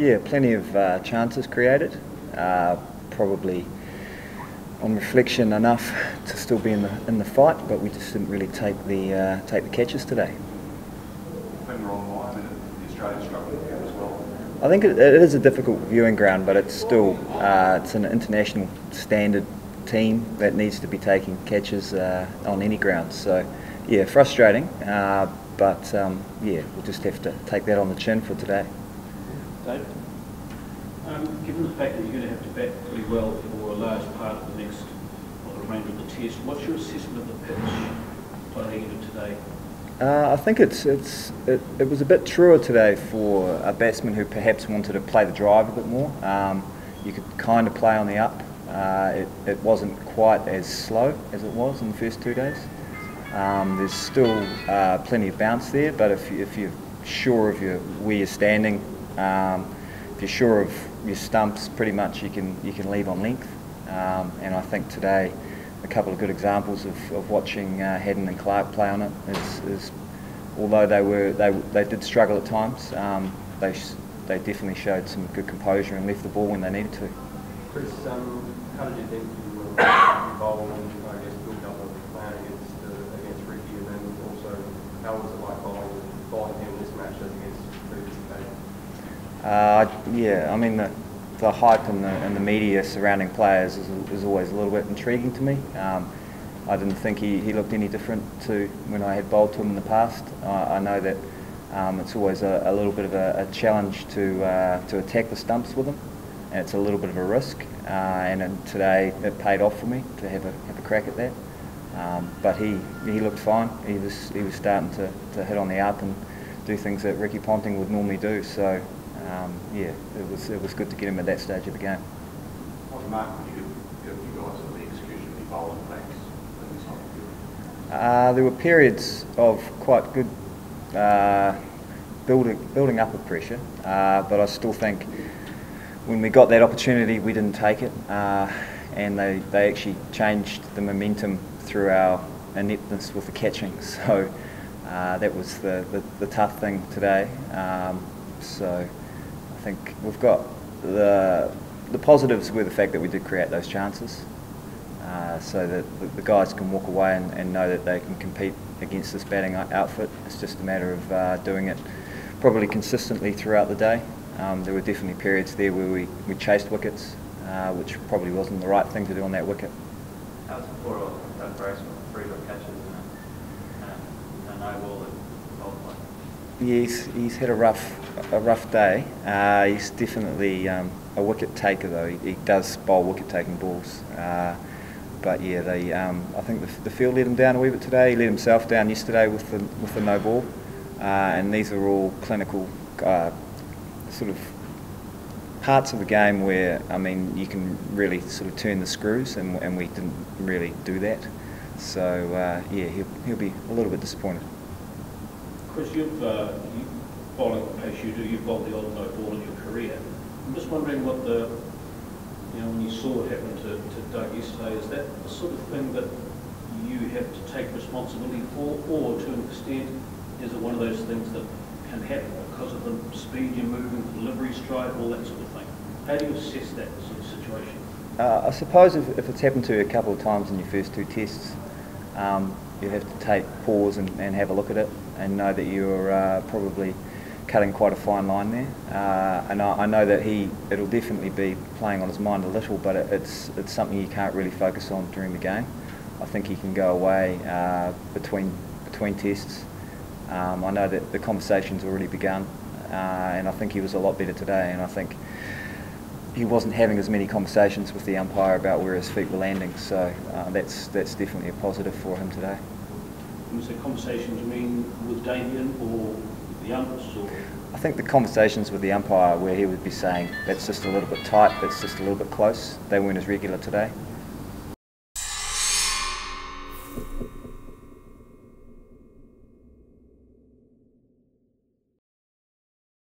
Yeah, plenty of chances created. Probably, on reflection, enough to still be in the fight, but we just didn't really take the catches today. When we're online, and the Australians struggling here as well. I think it is a difficult viewing ground, but it's still it's an international standard team that needs to be taking catches on any ground. So, yeah, frustrating, but yeah, we'll just have to take that on the chin for today. Dave? Given the fact that you're going to have to bat pretty well for a large part of the remainder of the test, what's your assessment of the pitch playing into today? I think it was a bit truer today for a batsman who perhaps wanted to play the drive a bit more. You could kind of play on the up. It wasn't quite as slow as it was in the first 2 days. There's still plenty of bounce there, but if you're sure of where you're standing, if you're sure of your stumps, pretty much you can leave on length. And I think today, a couple of good examples of watching Haddon and Clark play on it is although they did struggle at times, they definitely showed some good composure and left the ball when they needed to. Chris, how did you think you were involved in, I guess, build up of playing against Ricky, and then also how was it like bowling him in this match as against previous occasions? Yeah, I mean the hype and the media surrounding players is always a little bit intriguing to me. I didn't think he looked any different to when I had bowled to him in the past. I know that it's always a little bit of a challenge to attack the stumps with him, and it's a little bit of a risk. And today it paid off for me to have a crack at that. But he looked fine. He was starting to hit on the up and do things that Ricky Ponting would normally do. So yeah, it was good to get him at that stage of the game. What mark would you give you guys on the execution of the bowling backs in this field? There were periods of quite good building up of pressure, but I still think when we got that opportunity, we didn't take it, and they actually changed the momentum through our ineptness with the catching. So that was the tough thing today. So I think we've got the positives were the fact that we did create those chances, so that the guys can walk away and know that they can compete against this batting outfit. It's just a matter of doing it probably consistently throughout the day. There were definitely periods there where we chased wickets, which probably wasn't the right thing to do on that wicket. How was it for Brace with 3 good catches and no ball at goal play? Yeah, he's had a rough day. He's definitely a wicket taker though. He does bowl wicket taking balls. But yeah, I think the field let him down a wee bit today. He let himself down yesterday with the no ball. And these are all clinical sort of parts of the game where, I mean, you can really sort of turn the screws, and we didn't really do that. So yeah, he'll be a little bit disappointed. Chris, you've bowling the pace you do, you've bowled the odd no ball in your career. I'm just wondering what when you saw it happen to Doug yesterday, is that the sort of thing that you have to take responsibility for, or to an extent, is it one of those things that can happen because of the speed you're moving, delivery stride, all that sort of thing? How do you assess that sort of situation? I suppose if it's happened to you a couple of times in your first 2 tests, you have to take pause and have a look at it and know that you're probably cutting quite a fine line there. And I know that it'll definitely be playing on his mind a little, but it's something you can't really focus on during the game. I think he can go away between tests. I know that the conversation's already begun, and I think he was a lot better today, and I think he wasn't having as many conversations with the umpire about where his feet were landing, so that's definitely a positive for him today. When you say conversations, you mean with Damien or the umpires? Or? I think the conversations with the umpire where he would be saying, that's just a little bit tight, that's just a little bit close, they weren't as regular today.